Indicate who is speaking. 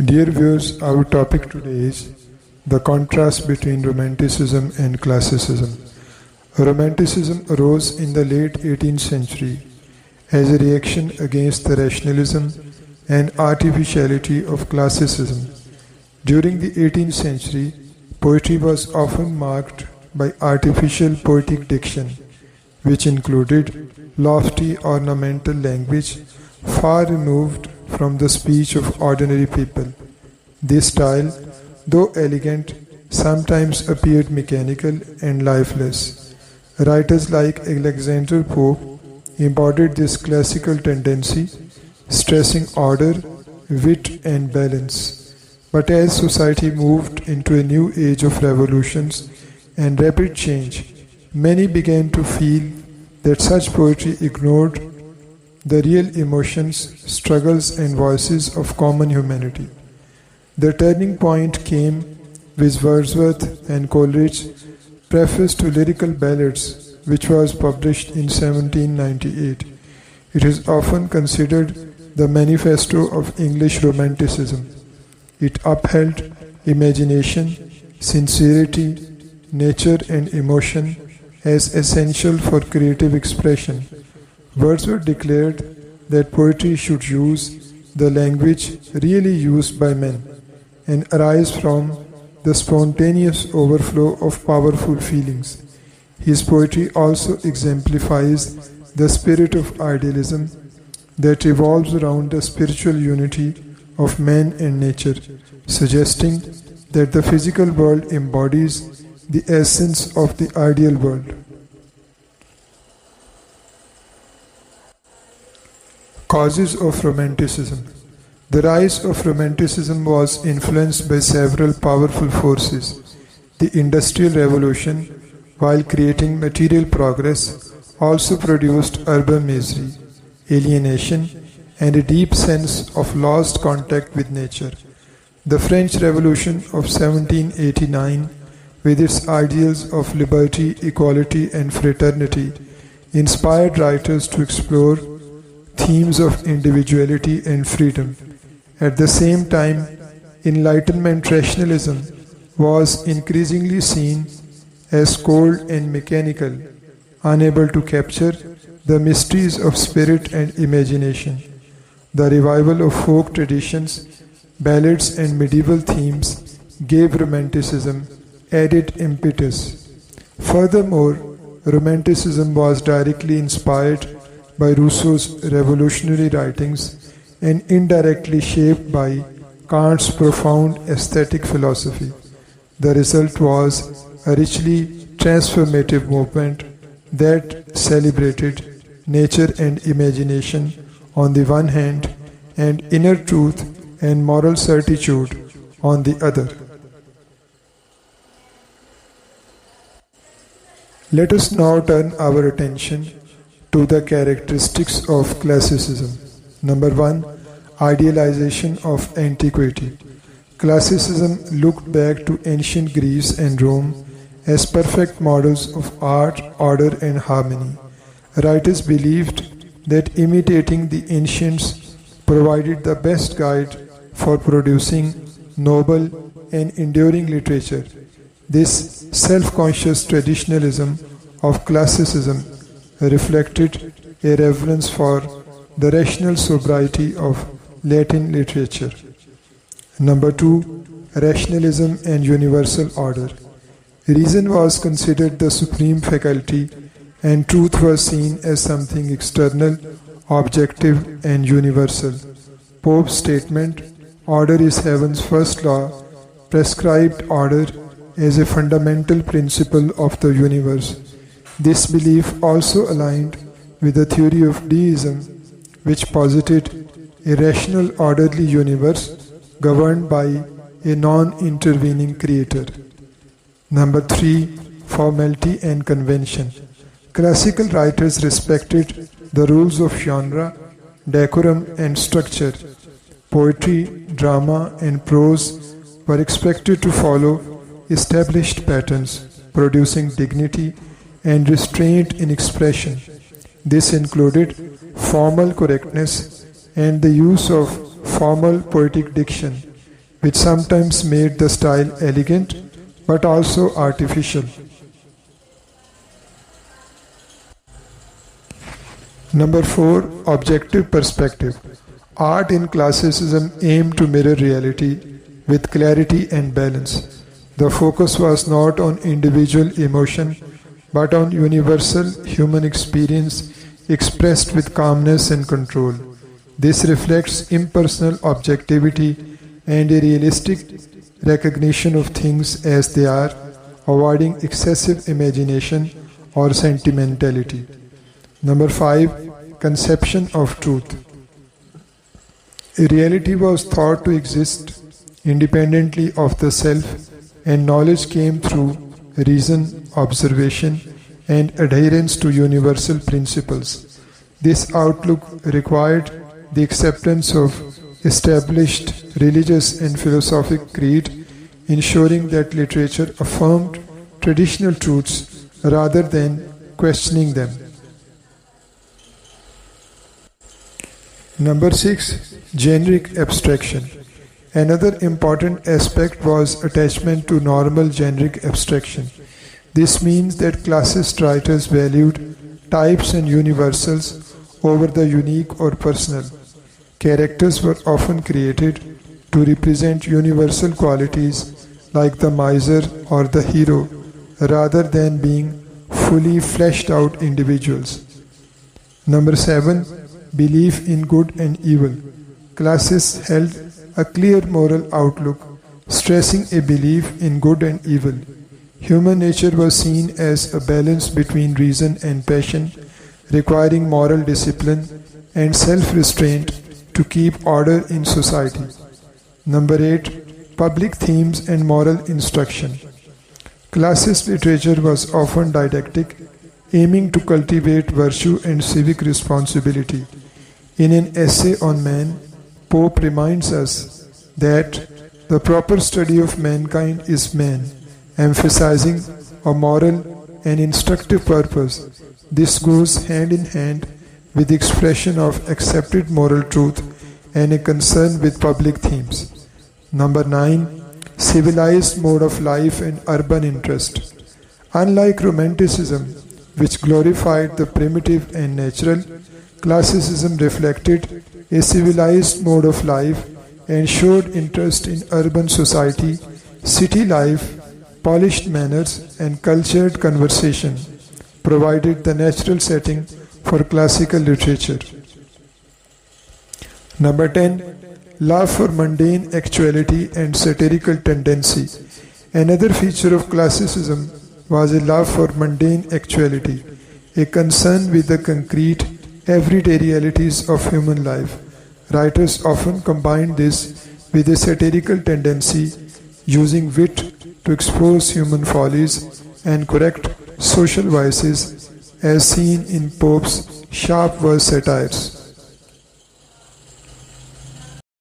Speaker 1: Dear viewers, our topic today is the contrast between Romanticism and Classicism. Romanticism arose in the late 18th century as a reaction against the rationalism and artificiality of Classicism. During the 18th century, poetry was often marked by artificial poetic diction, which included lofty ornamental language far removed from the speech of ordinary people. This style, though elegant, sometimes appeared mechanical and lifeless. Writers like Alexander Pope embodied this classical tendency, stressing order, wit, and balance. But as society moved into a new age of revolutions and rapid change, many began to feel that such poetry ignored the real emotions, struggles, and voices of common humanity. The turning point came with Wordsworth and Coleridge's preface to Lyrical Ballads, which was published in 1798. It is often considered the manifesto of English Romanticism. It upheld imagination, sincerity, nature, and emotion as essential for creative expression. Wordsworth declared that poetry should use the language really used by men and arise from the spontaneous overflow of powerful feelings. His poetry also exemplifies the spirit of idealism that revolves around the spiritual unity of man and nature, suggesting that the physical world embodies the essence of the ideal world. Causes of Romanticism. The rise of Romanticism was influenced by several powerful forces. The Industrial Revolution, while creating material progress, also produced urban misery, alienation, and a deep sense of lost contact with nature. The French Revolution of 1789, with its ideals of liberty, equality, and fraternity, inspired writers to explore themes of individuality and freedom. At the same time, Enlightenment rationalism was increasingly seen as cold and mechanical, unable to capture the mysteries of spirit and imagination. The revival of folk traditions, ballads, and medieval themes gave Romanticism added impetus. Furthermore, Romanticism was directly inspired by Rousseau's revolutionary writings and indirectly shaped by Kant's profound aesthetic philosophy. The result was a richly transformative movement that celebrated nature and imagination on the one hand and inner truth and moral certitude on the other. Let us now turn our attention to the characteristics of Classicism. Number 1. Idealization of antiquity. Classicism looked back to ancient Greece and Rome as perfect models of art, order, and harmony. Writers believed that imitating the ancients provided the best guide for producing noble and enduring literature. This self-conscious traditionalism of Classicism reflected a reverence for the rational sobriety of Latin literature. Number 2. Rationalism and universal order. Reason was considered the supreme faculty, and truth was seen as something external, objective, and universal. Pope's statement, "Order is heaven's first law," prescribed order as a fundamental principle of the universe. This belief also aligned with the theory of deism, which posited a rational, orderly universe governed by a non-intervening creator. Number 3. Formality and convention. Classical writers respected the rules of genre, decorum, and structure. Poetry, drama, and prose were expected to follow established patterns, producing dignity and restraint in expression. This included formal correctness and the use of formal poetic diction, which sometimes made the style elegant but also artificial. Number 4. Objective perspective. Art in classicism aimed to mirror reality with clarity and balance. The focus was not on individual emotion but on universal human experience expressed with calmness and control. This reflects impersonal objectivity and a realistic recognition of things as they are, avoiding excessive imagination or sentimentality. Number 5. Conception of truth. Reality was thought to exist independently of the self, and knowledge came through reason, observation, and adherence to universal principles. This outlook required the acceptance of established religious and philosophic creed, ensuring that literature affirmed traditional truths rather than questioning them. Number 6. Generic abstraction. Another important aspect was attachment to normal generic abstraction. This means that classicist writers valued types and universals over the unique or personal. Characters were often created to represent universal qualities like the miser or the hero, rather than being fully fleshed out individuals. Number 7. Belief in good and evil. Classics held a clear moral outlook, stressing a belief in good and evil. Human nature was seen as a balance between reason and passion, requiring moral discipline and self-restraint to keep order in society. Number 8. Public themes and moral instruction. Classicist literature was often didactic, aiming to cultivate virtue and civic responsibility. In an essay on man, Pope reminds us that the proper study of mankind is man, emphasizing a moral and instructive purpose. This goes hand in hand with the expression of accepted moral truth and a concern with public themes. Number 9. Civilized mode of life and urban interest. Unlike Romanticism, which glorified the primitive and natural, Classicism reflected a civilized mode of life and showed interest in urban society, city life, polished manners, and cultured conversation, provided the natural setting for classical literature. Number 10. Love for mundane actuality and satirical tendency. Another feature of classicism was a love for mundane actuality, a concern with the concrete, everyday realities of human life. Writers often combine this with a satirical tendency, using wit to expose human follies and correct social vices, as seen in Pope's sharp verse satires.